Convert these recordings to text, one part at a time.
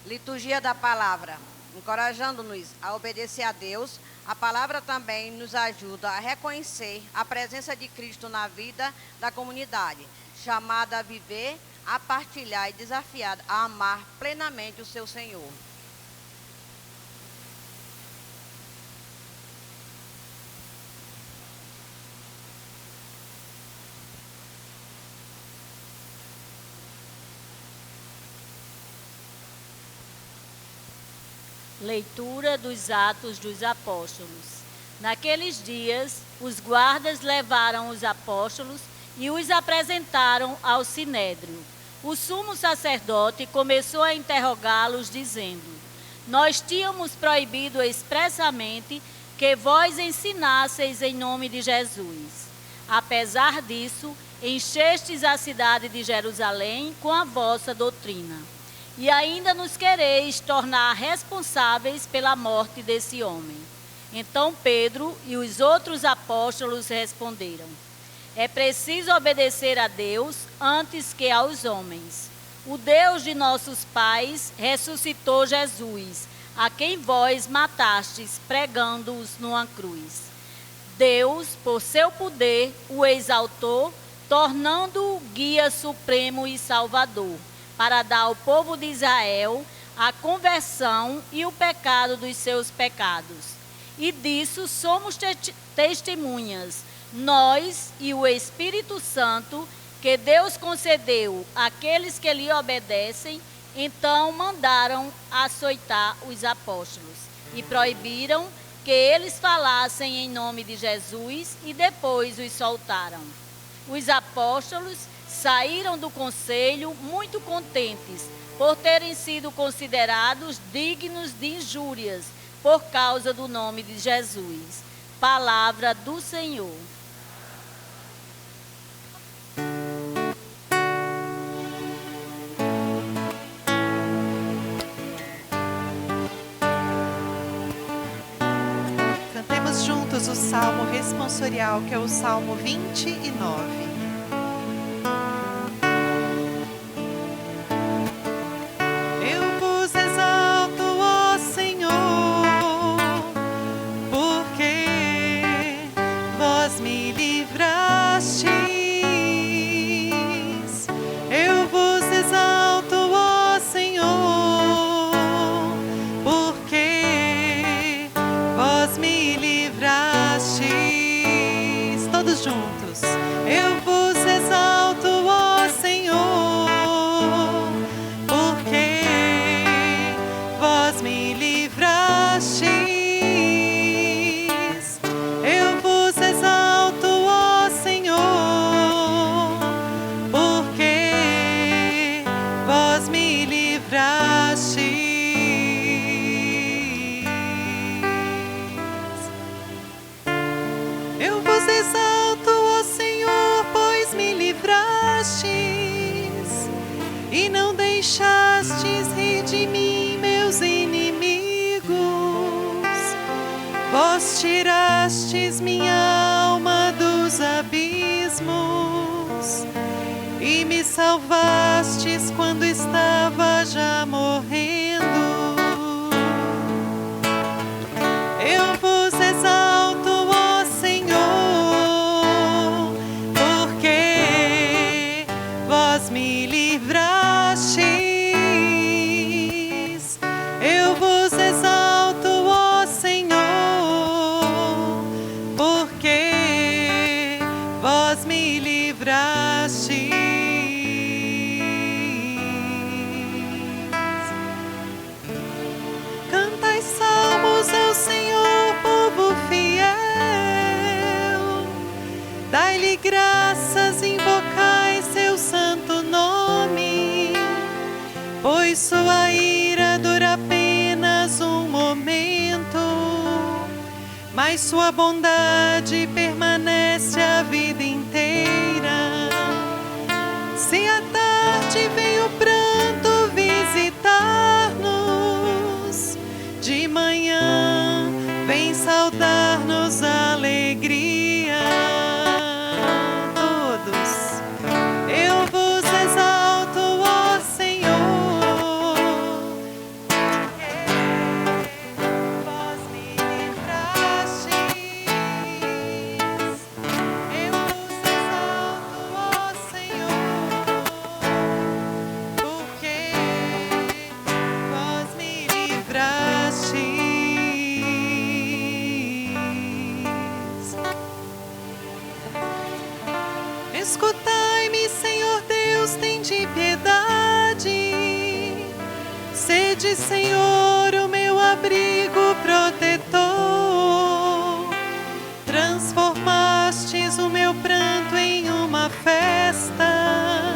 Liturgia da palavra, encorajando-nos a obedecer a Deus. A palavra também nos ajuda a reconhecer a presença de Cristo na vida da comunidade, chamada a viver, a partilhar e desafiada a amar plenamente o seu Senhor. Leitura dos Atos dos Apóstolos. Naqueles dias, os guardas levaram os apóstolos e os apresentaram ao Sinédrio. O sumo sacerdote começou a interrogá-los, dizendo: Nós tínhamos proibido expressamente que vós ensinasseis em nome de Jesus. Apesar disso, enchestes a cidade de Jerusalém com a vossa doutrina. E ainda nos quereis tornar responsáveis pela morte desse homem. Então Pedro e os outros apóstolos responderam: É preciso obedecer a Deus antes que aos homens. O Deus de nossos pais ressuscitou Jesus, a quem vós matastes, pregando-os numa cruz. Deus, por seu poder, o exaltou, tornando-o guia supremo e salvador, para dar ao povo de Israel a conversão e o pecado dos seus pecados. E disso somos testemunhas, nós e o Espírito Santo, que Deus concedeu àqueles que lhe obedecem. Então mandaram açoitar os apóstolos e proibiram que eles falassem em nome de Jesus, e depois os soltaram. Os apóstolos saíram do conselho muito contentes por terem sido considerados dignos de injúrias por causa do nome de Jesus. Palavra do Senhor. Cantemos juntos o Salmo responsorial, que é o Salmo 29. Vós tirastes minha alma dos abismos e me salvastes quando estava já morrendo. Eu vos exalto, ó Senhor, porque vós me livrastes. Eu vos exalto, ó Senhor, porque vós me livrastes. Cantai salmos ao Senhor, povo fiel. Dai-lhe graças, invocai seu santo nome, pois sua ira dura apenas um momento, mas sua bondade permanece a vida inteira. Se à tarde vem o pranto visitar-nos, de manhã vem saudar-nos a alegria. Todos, eu vos exalto, ó Senhor, Sede, Senhor, o meu abrigo protetor. Transformastes o meu pranto em uma festa.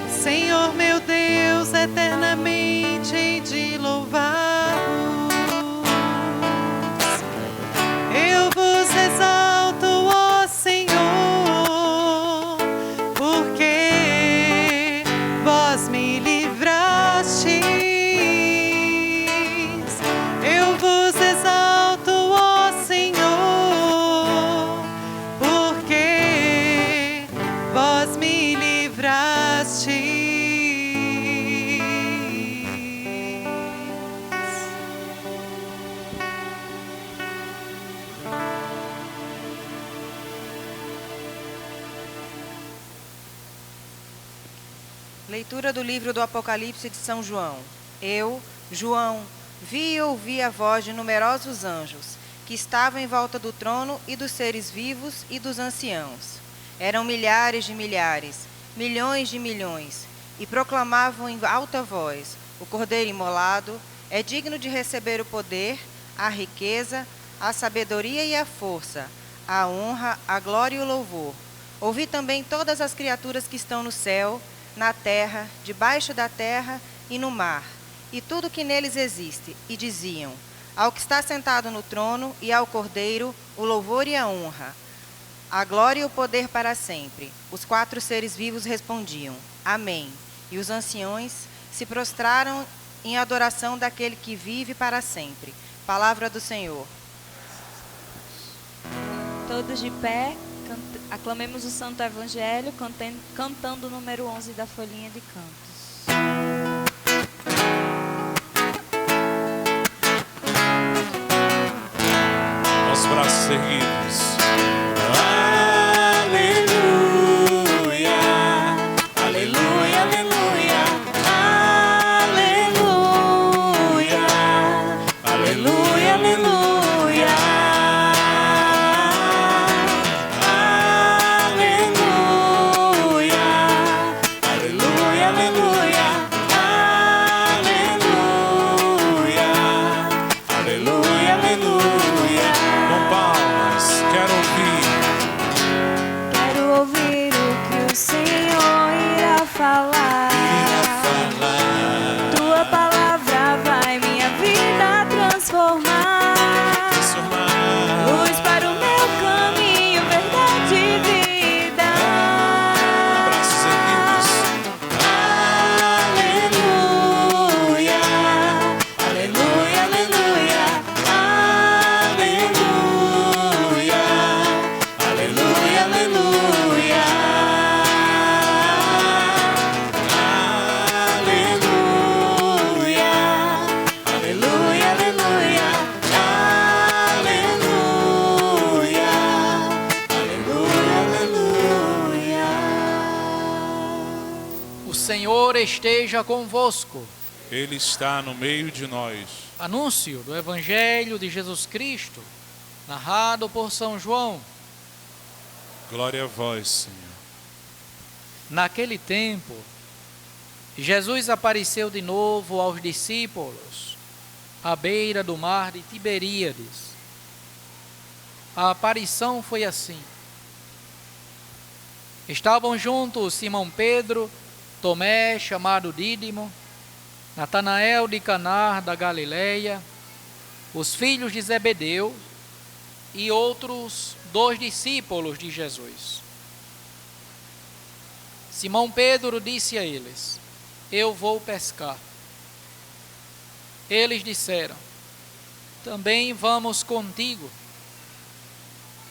Senhor, meu Deus, eternamente hei de louvar-vos. Eu vos exalto, ó Senhor, porque vós me livrastes. Eu vos exalto, ó Senhor, porque vós me livrastes. Leitura do livro do Apocalipse de São João. Eu, João, vi e ouvi a voz de numerosos anjos, que estavam em volta do trono e dos seres vivos e dos anciãos. Eram milhares de milhares, milhões de milhões, e proclamavam em alta voz: o Cordeiro imolado é digno de receber o poder, a riqueza, a sabedoria e a força, a honra, a glória e o louvor. Ouvi também todas as criaturas que estão no céu, na terra, debaixo da terra e no mar, e tudo que neles existe, e diziam: ao que está sentado no trono e ao Cordeiro, o louvor e a honra, a glória e o poder para sempre. Os 4 seres vivos respondiam: Amém. E os anciões se prostraram em adoração daquele que vive para sempre. Palavra do Senhor. Todos de pé, aclamemos o Santo Evangelho, cantando o número 11 da folhinha de cantos. Os braços erguidos. Aleluia, aleluia, aleluia, aleluia, aleluia, aleluia, aleluia, aleluia, aleluia, aleluia, aleluia. Com palmas, quero ouvir Quero ouvir o que o Senhor irá falar. Tua palavra vai minha vida transformar. Luz para o meu caminho, verdade e vida. Braços erguidos. Aleluia, aleluia, aleluia, aleluia, aleluia, aleluia, aleluia, aleluia, aleluia, aleluia. O Senhor esteja convosco. Ele está no meio de nós. Anúncio do Evangelho de Jesus Cristo, narrado por São João. Glória a vós, Senhor. Naquele tempo, Jesus apareceu de novo aos discípulos, à beira do mar de Tiberíades. A aparição foi assim. Estavam juntos Simão Pedro, Tomé, chamado Dídimo, Natanael de Caná da Galileia, os filhos de Zebedeu e outros 2 discípulos de Jesus. Simão Pedro disse a eles: eu vou pescar. Eles disseram: também vamos contigo.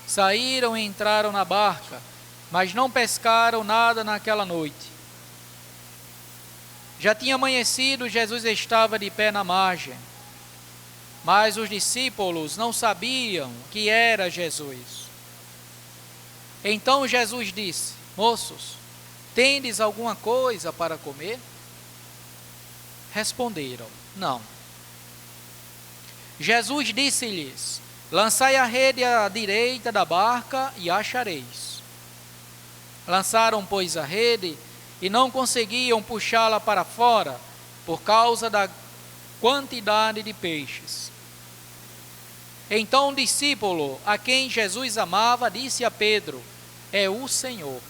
Saíram e entraram na barca, mas não pescaram nada naquela noite. Já tinha amanhecido, Jesus estava de pé na margem, mas os discípulos não sabiam que era Jesus. Então Jesus disse: moços, tendes alguma coisa para comer? Responderam: não. Jesus disse-lhes: lançai a rede à direita da barca e achareis. Lançaram, pois, a rede e não conseguiam puxá-la para fora por causa da quantidade de peixes. Então um discípulo a quem Jesus amava disse a Pedro: é o Senhor.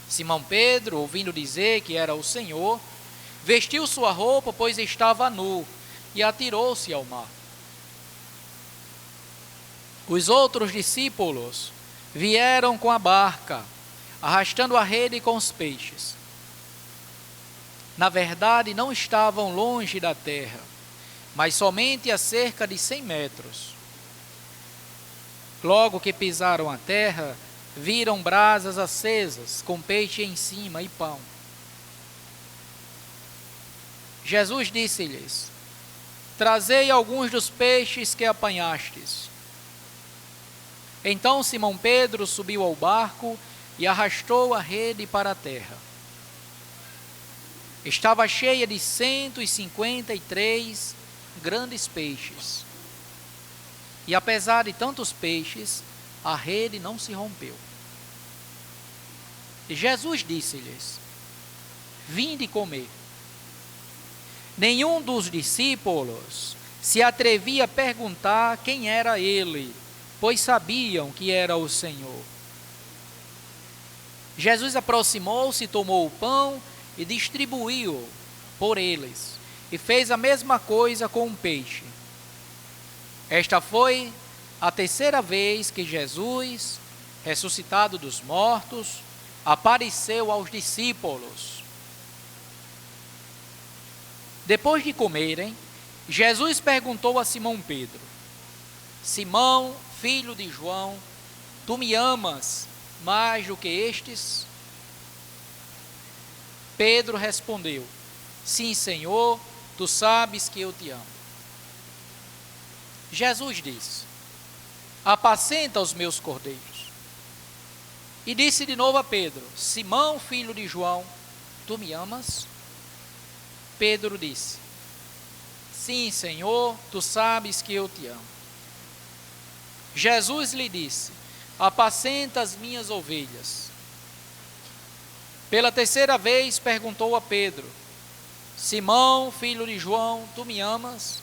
Simão Pedro, ouvindo dizer que era o Senhor, vestiu sua roupa, pois estava nu, e atirou-se ao mar. Os outros discípulos vieram com a barca, arrastando a rede com os peixes. Na verdade, não estavam longe da terra, mas somente a cerca de 100 metros. Logo que pisaram a terra, viram brasas acesas, com peixe em cima e pão. Jesus disse-lhes: trazei alguns dos peixes que apanhastes. Então Simão Pedro subiu ao barco e arrastou a rede para a terra. Estava cheia de 153 grandes peixes. E apesar de tantos peixes, a rede não se rompeu. E Jesus disse-lhes: vinde comer. Nenhum dos discípulos se atrevia a perguntar quem era ele, pois sabiam que era o Senhor. Jesus aproximou-se, tomou o pão e distribuiu por eles, e fez a mesma coisa com o peixe. Esta foi a terceira vez que Jesus, ressuscitado dos mortos, apareceu aos discípulos. Depois de comerem, Jesus perguntou a Simão Pedro: Simão, filho de João, tu me amas mais do que estes? Pedro respondeu: sim, Senhor, tu sabes que eu te amo. Jesus disse: apacenta os meus cordeiros. E disse de novo a Pedro: Simão, filho de João, tu me amas? Pedro disse: sim, Senhor, tu sabes que eu te amo. Jesus lhe disse: apacenta as minhas ovelhas. Pela terceira vez perguntou a Pedro: Simão, filho de João, tu me amas?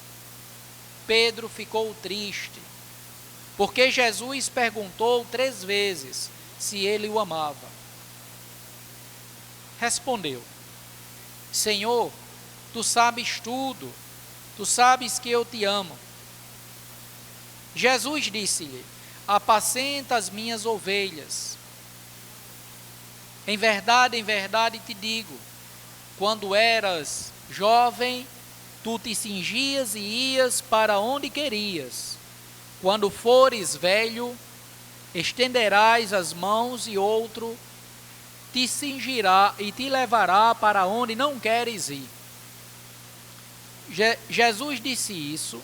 Pedro ficou triste, porque Jesus perguntou 3 vezes se ele o amava. Respondeu: Senhor, tu sabes tudo, tu sabes que eu te amo. Jesus disse-lhe: apacenta as minhas ovelhas. Em verdade te digo, quando eras jovem, tu te cingias e ias para onde querias. Quando fores velho, estenderás as mãos e outro te cingirá e te levará para onde não queres ir. Jesus disse isso,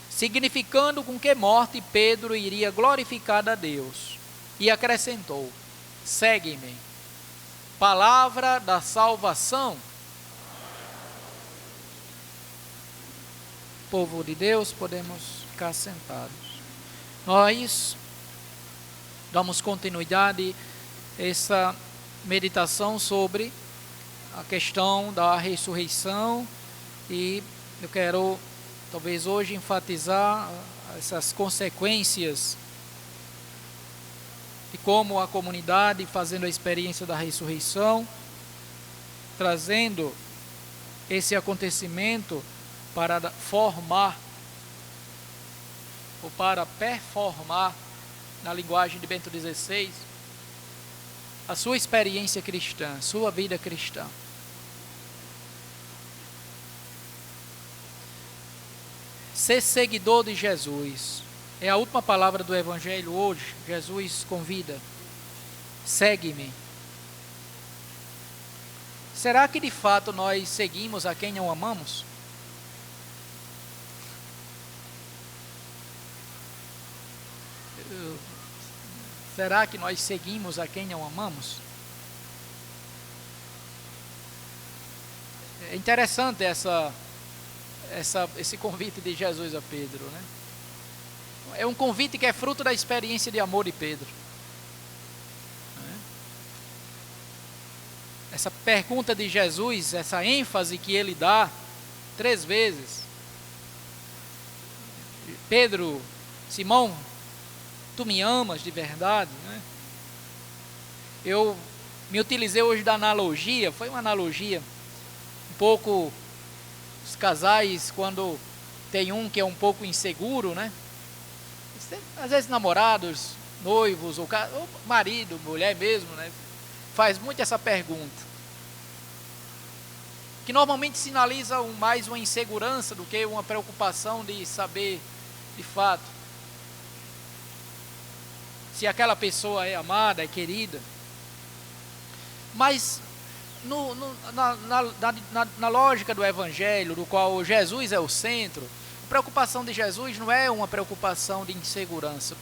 significando com que morte Pedro iria glorificar a Deus. E acrescentou: segue-me. Palavra da salvação. Povo de Deus, podemos ficar sentados. Nós damos continuidade a essa meditação sobre a questão da ressurreição, e eu quero talvez hoje enfatizar essas consequências de como a comunidade, fazendo a experiência da ressurreição, trazendo esse acontecimento para formar ou para performar, na linguagem de Bento XVI, a sua experiência cristã, a sua vida cristã. Ser seguidor de Jesus é a última palavra do Evangelho hoje. Jesus convida: segue-me. Será que de fato nós seguimos a quem não amamos? Será que nós seguimos a quem não amamos? É interessante esse convite de Jesus a Pedro, né? É um convite que é fruto da experiência de amor de Pedro. Essa pergunta de Jesus, essa ênfase que ele dá 3 vezes. Pedro, Simão, tu me amas de verdade, né? Eu me utilizei hoje da analogia, foi uma analogia um pouco, os casais quando tem um que é um pouco inseguro, né? Às vezes namorados, noivos, ou marido, mulher mesmo, né? Faz muito essa pergunta, que normalmente sinaliza mais uma insegurança do que uma preocupação de saber de fato se aquela pessoa é amada, é querida. Mas na lógica do Evangelho, do qual Jesus é o centro, a preocupação de Jesus não é uma preocupação de insegurança.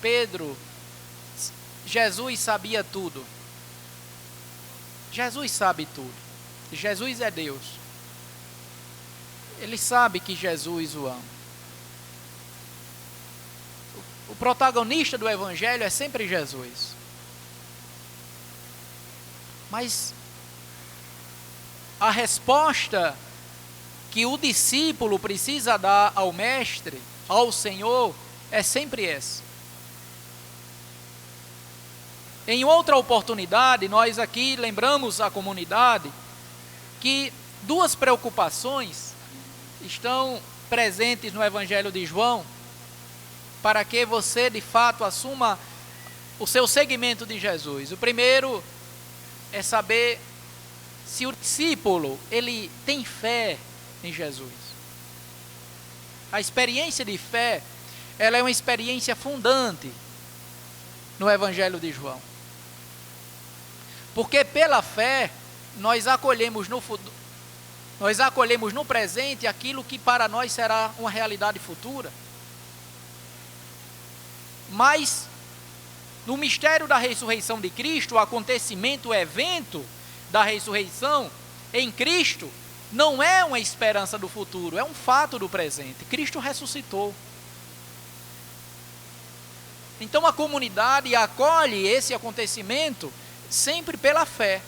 Jesus sabia tudo. Jesus sabe tudo. Jesus é Deus. Ele sabe que Jesus o ama. O protagonista do Evangelho é sempre Jesus. Mas a resposta que o discípulo precisa dar ao Mestre, ao Senhor, é sempre essa. Em outra oportunidade, nós aqui lembramos a comunidade que 2 preocupações estão presentes no Evangelho de João, para que você de fato assuma o seu seguimento de Jesus. O primeiro é saber se o discípulo ele tem fé em Jesus. A experiência de fé, ela é uma experiência fundante no Evangelho de João. Porque pela fé nós acolhemos no presente aquilo que para nós será uma realidade futura. Mas no mistério da ressurreição de Cristo, o acontecimento, o evento da ressurreição em Cristo não é uma esperança do futuro, é um fato do presente. Cristo ressuscitou. Então a comunidade acolhe esse acontecimento sempre pela fé.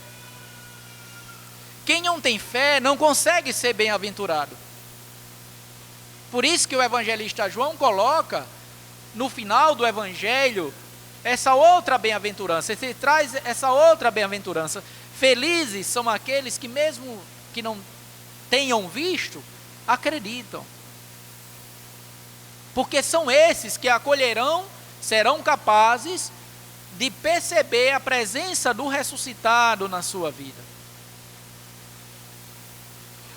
Quem não tem fé não consegue ser bem-aventurado. Por isso que o evangelista João coloca no final do evangelho essa outra bem-aventurança. Ele traz essa outra bem-aventurança. Felizes são aqueles que mesmo que não tenham visto, acreditam. Porque são esses que acolherão, serão capazes de perceber a presença do ressuscitado na sua vida.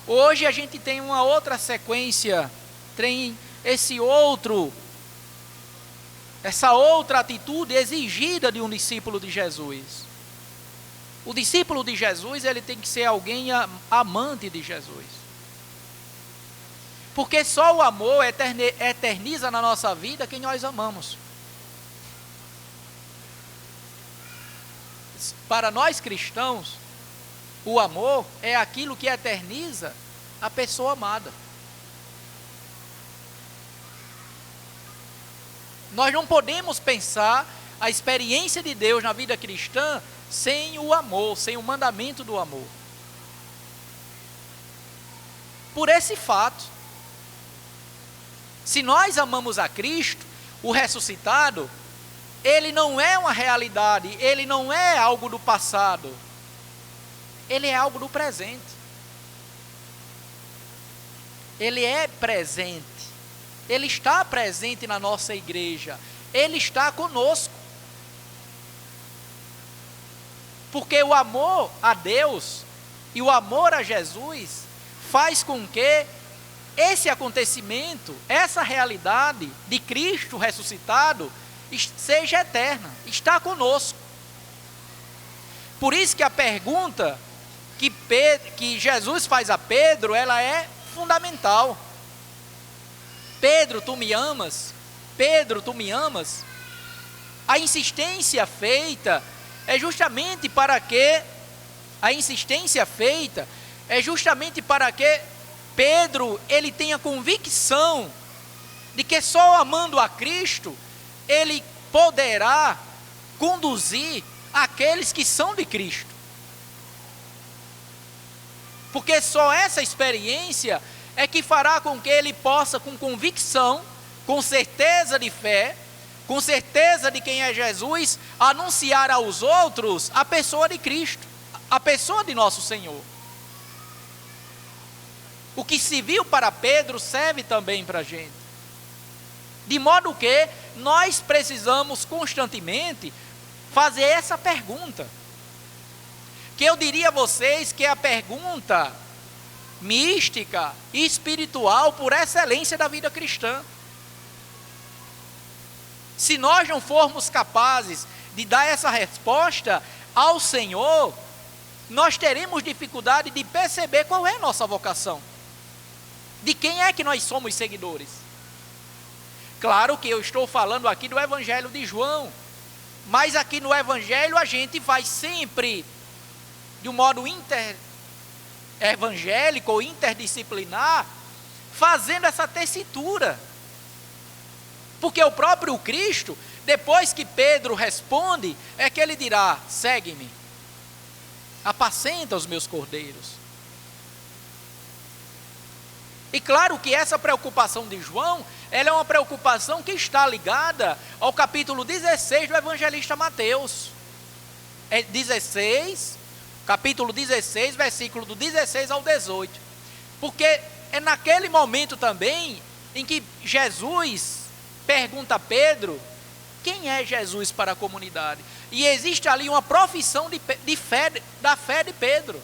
Hoje a gente tem uma outra sequência, tem essa outra atitude exigida de um discípulo de Jesus. O discípulo de Jesus, ele tem que ser alguém amante de Jesus. Porque só o amor eterniza na nossa vida quem nós amamos. Para nós cristãos, o amor é aquilo que eterniza a pessoa amada. Nós não podemos pensar a experiência de Deus na vida cristã sem o amor, sem o mandamento do amor. Por esse fato, se nós amamos a Cristo, o ressuscitado, ele não é uma realidade, ele não é algo do passado, ele é algo do presente. Ele é presente, ele está presente na nossa igreja, ele está conosco. Porque o amor a Deus e o amor a Jesus faz com que esse acontecimento, essa realidade de Cristo ressuscitado, seja eterna, está conosco. Por isso que a pergunta que Jesus faz a Pedro, ela é fundamental. Pedro, tu me amas? Pedro, tu me amas? A insistência feita é justamente para que Pedro, ele tenha convicção de que só amando a Cristo, ele poderá conduzir aqueles que são de Cristo. Porque só essa experiência é que fará com que ele possa, com convicção, com certeza de fé, com certeza de quem é Jesus, anunciar aos outros a pessoa de Cristo, a pessoa de nosso Senhor. O que se viu para Pedro serve também para a gente. De modo que nós precisamos constantemente fazer essa pergunta. Que eu diria a vocês que é a pergunta mística e espiritual por excelência da vida cristã. Se nós não formos capazes de dar essa resposta ao Senhor, nós teremos dificuldade de perceber qual é a nossa vocação. De quem é que nós somos seguidores? Claro que eu estou falando aqui do Evangelho de João, mas aqui no Evangelho a gente vai sempre, de um modo evangélico ou interdisciplinar, fazendo essa tessitura. Porque o próprio Cristo, depois que Pedro responde, é que ele dirá: segue-me, apacenta os meus cordeiros. E claro que essa preocupação de João, ela é uma preocupação que está ligada ao capítulo 16 do evangelista Mateus. É 16, capítulo 16, versículo do 16 ao 18. Porque é naquele momento também em que Jesus pergunta a Pedro: quem é Jesus para a comunidade? E existe ali uma profissão de fé, da fé de Pedro.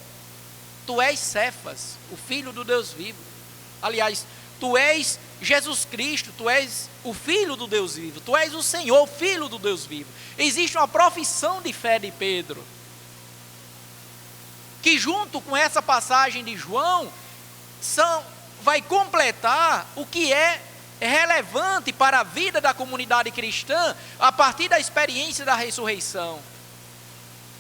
Tu és Cefas, o Filho do Deus vivo. Aliás, tu és Jesus Cristo, tu és o Filho do Deus vivo, tu és o Senhor, Filho do Deus vivo. Existe uma profissão de fé de Pedro, que junto com essa passagem de João, vai completar o que é relevante para a vida da comunidade cristã, a partir da experiência da ressurreição.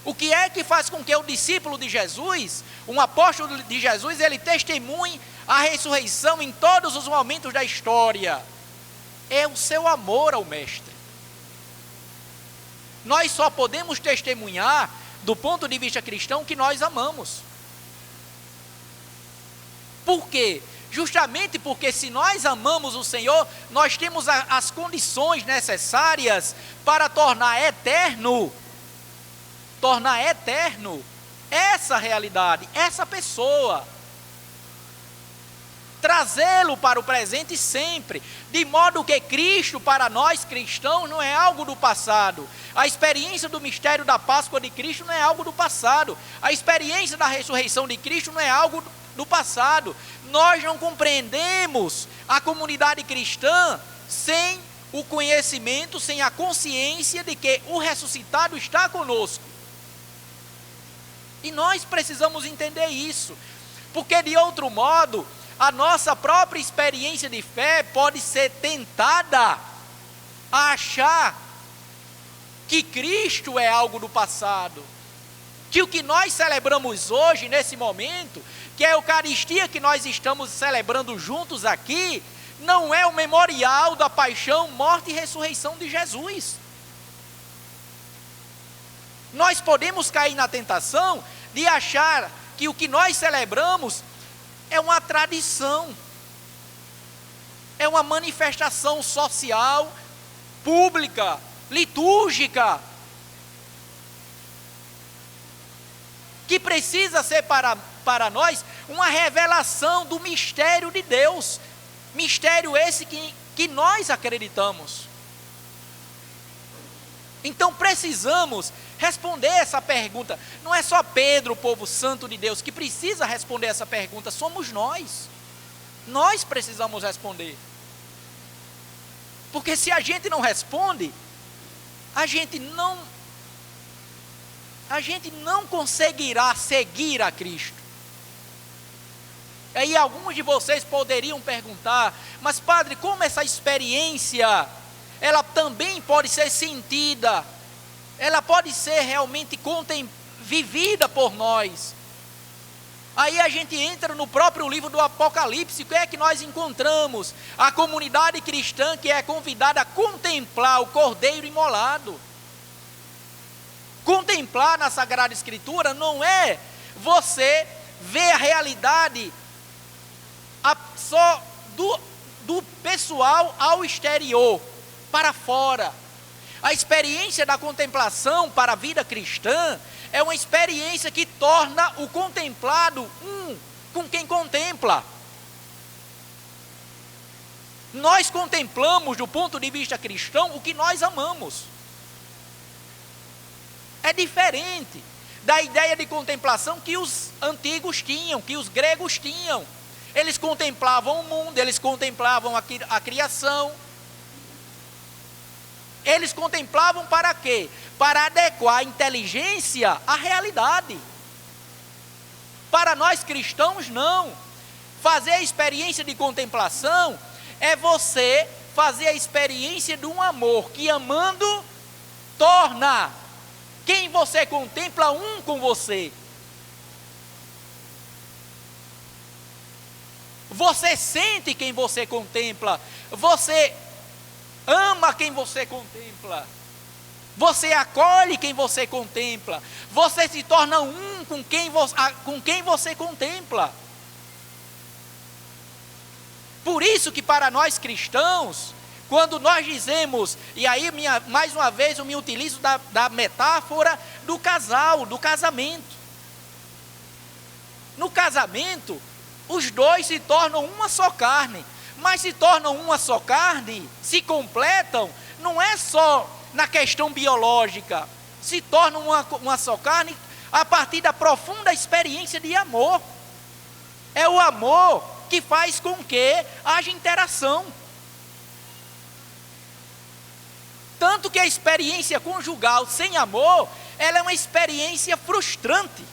O que é que faz com que o discípulo de Jesus, um apóstolo de Jesus, ele testemunhe a ressurreição em todos os momentos da história? É o seu amor ao Mestre. Nós só podemos testemunhar, do ponto de vista cristão, que nós amamos. Por quê? Justamente porque se nós amamos o Senhor, nós temos as condições necessárias para tornar eterno essa realidade, essa pessoa, trazê-lo para o presente sempre, de modo que Cristo para nós cristãos não é algo do passado. A experiência do mistério da Páscoa de Cristo não é algo do passado, a experiência da ressurreição de Cristo não é algo do passado. Nós não compreendemos a comunidade cristã sem o conhecimento, sem a consciência de que o ressuscitado está conosco. E nós precisamos entender isso, porque de outro modo, a nossa própria experiência de fé pode ser tentada a achar que Cristo é algo do passado, que o que nós celebramos hoje, nesse momento, que é a Eucaristia que nós estamos celebrando juntos aqui, não é o memorial da paixão, morte e ressurreição de Jesus. Nós podemos cair na tentação de achar que o que nós celebramos é uma tradição, é uma manifestação social, pública, litúrgica, que precisa ser para nós uma revelação do mistério de Deus, mistério esse que nós acreditamos. Então precisamos responder essa pergunta. Não é só Pedro, o povo santo de Deus, que precisa responder essa pergunta, somos nós. Nós precisamos responder. Porque se a gente não responde, a gente não conseguirá seguir a Cristo. Aí alguns de vocês poderiam perguntar: mas padre, como essa experiência, ela também pode ser sentida, ela pode ser realmente vivida por nós? Aí a gente entra no próprio livro do Apocalipse. O que é que nós encontramos? A comunidade cristã que é convidada a contemplar o Cordeiro imolado. Contemplar na Sagrada Escritura não é você ver a realidade só do pessoal ao exterior, para fora. A experiência da contemplação para a vida cristã é uma experiência que torna o contemplado um com quem contempla. Nós contemplamos, do ponto de vista cristão, o que nós amamos. É diferente da ideia de contemplação que os antigos tinham, que os gregos tinham. Eles contemplavam o mundo, eles contemplavam a criação. Eles contemplavam para quê? Para adequar a inteligência à realidade. Para nós cristãos, não. Fazer a experiência de contemplação é você fazer a experiência de um amor que, amando, torna quem você contempla um com você. Você sente quem você contempla, você ama quem você contempla, você acolhe quem você contempla, você se torna um com quem você contempla. Por isso que para nós cristãos, quando nós dizemos, e aí mais uma vez eu me utilizo da metáfora do casal, do casamento. No casamento, os dois se tornam uma só carne, mas se tornam uma só carne, se completam, não é só na questão biológica, se tornam uma só carne a partir da profunda experiência de amor. É o amor que faz com que haja interação. Tanto que a experiência conjugal sem amor, ela é uma experiência frustrante.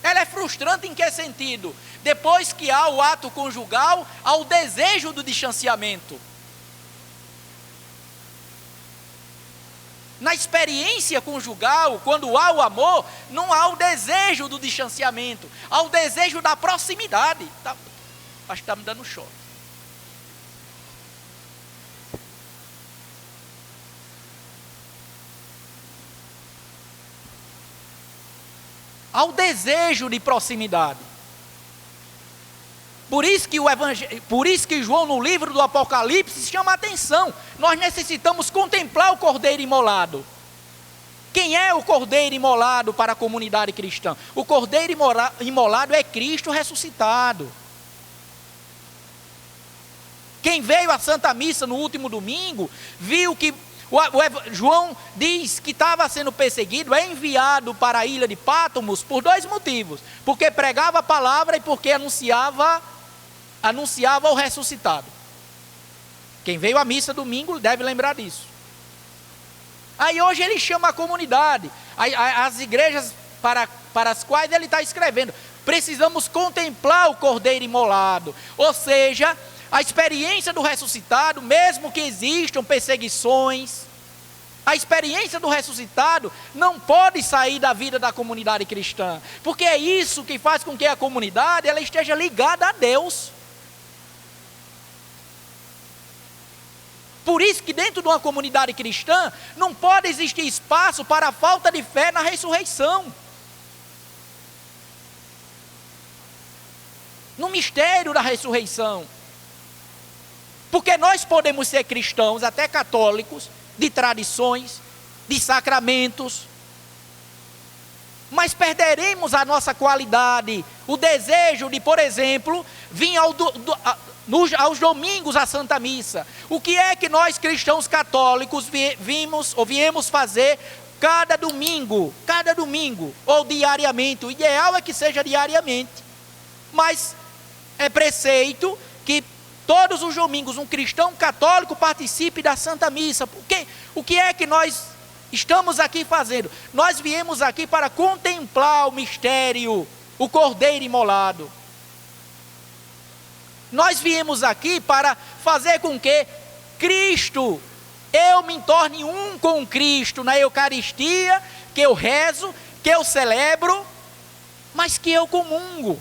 Ela é frustrante em que sentido? Depois que há o ato conjugal, há o desejo do distanciamento. Na experiência conjugal, quando há o amor, não há o desejo do distanciamento, há o desejo da proximidade. Acho que está me dando choque. Há o desejo de proximidade. Por isso que João, no livro do Apocalipse, chama a atenção. Nós necessitamos contemplar o Cordeiro imolado. Quem é o Cordeiro imolado para a comunidade cristã? O Cordeiro imolado é Cristo ressuscitado. Quem veio à Santa Missa no último domingo, viu que João diz que estava sendo perseguido, é enviado para a ilha de Pátimos por dois motivos. Porque pregava a palavra e porque anunciava o ressuscitado. Quem veio à missa domingo deve lembrar disso. Aí hoje ele chama a comunidade, as igrejas para as quais ele está escrevendo. Precisamos contemplar o Cordeiro imolado. Ou seja, a experiência do ressuscitado, mesmo que existam perseguições, a experiência do ressuscitado não pode sair da vida da comunidade cristã, porque é isso que faz com que a comunidade ela esteja ligada a Deus. Por isso que dentro de uma comunidade cristã não pode existir espaço para a falta de fé na ressurreição. No mistério da ressurreição. Porque nós podemos ser cristãos, até católicos, de tradições, de sacramentos, mas perderemos a nossa qualidade, o desejo de, por exemplo, vir aos domingos à Santa Missa. O que é que nós cristãos católicos viemos fazer cada domingo, ou diariamente? O ideal é que seja diariamente, mas é preceito que todos os domingos um cristão católico participe da Santa Missa. Porque o que é que nós estamos aqui fazendo? Nós viemos aqui para contemplar o mistério, o Cordeiro imolado. Nós viemos aqui para fazer com que Cristo, eu me torne um com Cristo na Eucaristia, que eu rezo, que eu celebro, mas que eu comungo.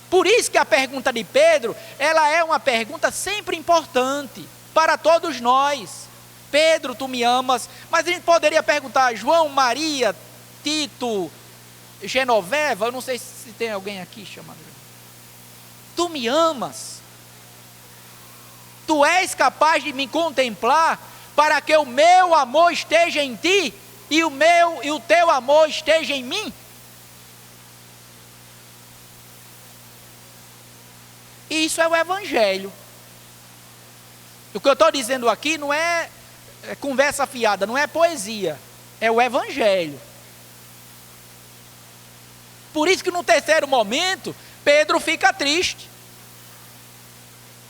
Por isso que a pergunta de Pedro, ela é uma pergunta sempre importante para todos nós. Pedro, tu me amas? Mas a gente poderia perguntar, João, Maria, Tito Genoveva, eu não sei se tem alguém aqui chamado. Tu me amas. Tu és capaz de me contemplar para que o meu amor esteja em ti e o teu amor esteja em mim? Isso é o Evangelho. O que eu estou dizendo aqui não é conversa fiada, não é poesia, é o Evangelho. Por isso que no terceiro momento, Pedro fica triste.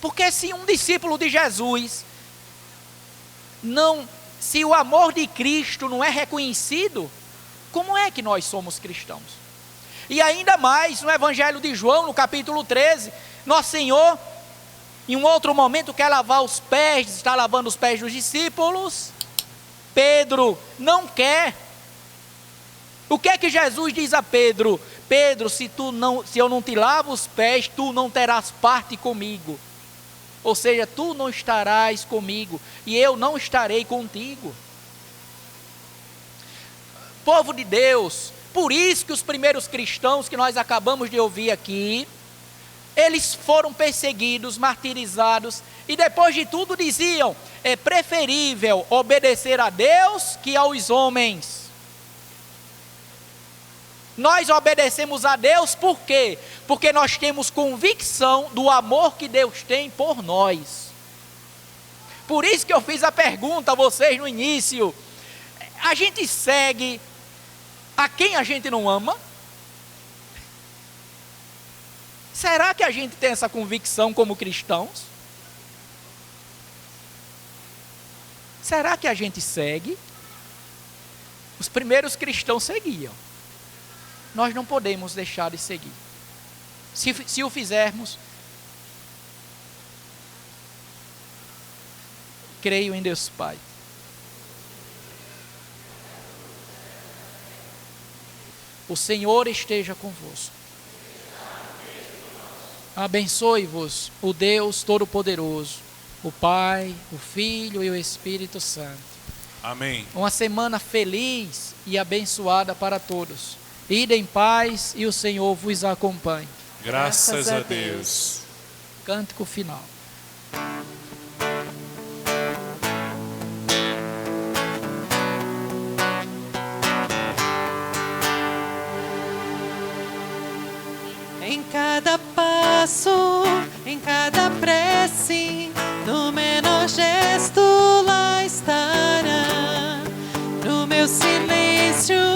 Porque se um discípulo de Jesus se o amor de Cristo não é reconhecido, como é que nós somos cristãos? E ainda mais no Evangelho de João, no capítulo 13, Nosso Senhor, em um outro momento, quer lavar os pés, está lavando os pés dos discípulos. Pedro não quer. O que é que Jesus diz a Pedro? Pedro, se eu não te lavo os pés, tu não terás parte comigo. Ou seja, tu não estarás comigo e eu não estarei contigo. Povo de Deus, por isso que os primeiros cristãos que nós acabamos de ouvir aqui, eles foram perseguidos, martirizados, e depois de tudo diziam, é preferível obedecer a Deus que aos homens. Nós obedecemos a Deus por quê? Porque nós temos convicção do amor que Deus tem por nós. Por isso que eu fiz a pergunta a vocês no início. A gente segue a quem a gente não ama? Será que a gente tem essa convicção como cristãos? Será que a gente segue? Os primeiros cristãos seguiam. Nós não podemos deixar de seguir. Se o fizermos, creio em Deus Pai. O Senhor esteja convosco. Abençoe-vos o Deus Todo-Poderoso, o Pai, o Filho e o Espírito Santo. Amém. Uma semana feliz e abençoada para todos. Ide em paz e o Senhor vos acompanhe. Graças a Deus. Cântico final. Em cada passo, em cada prece, no menor gesto lá estará. No meu silêncio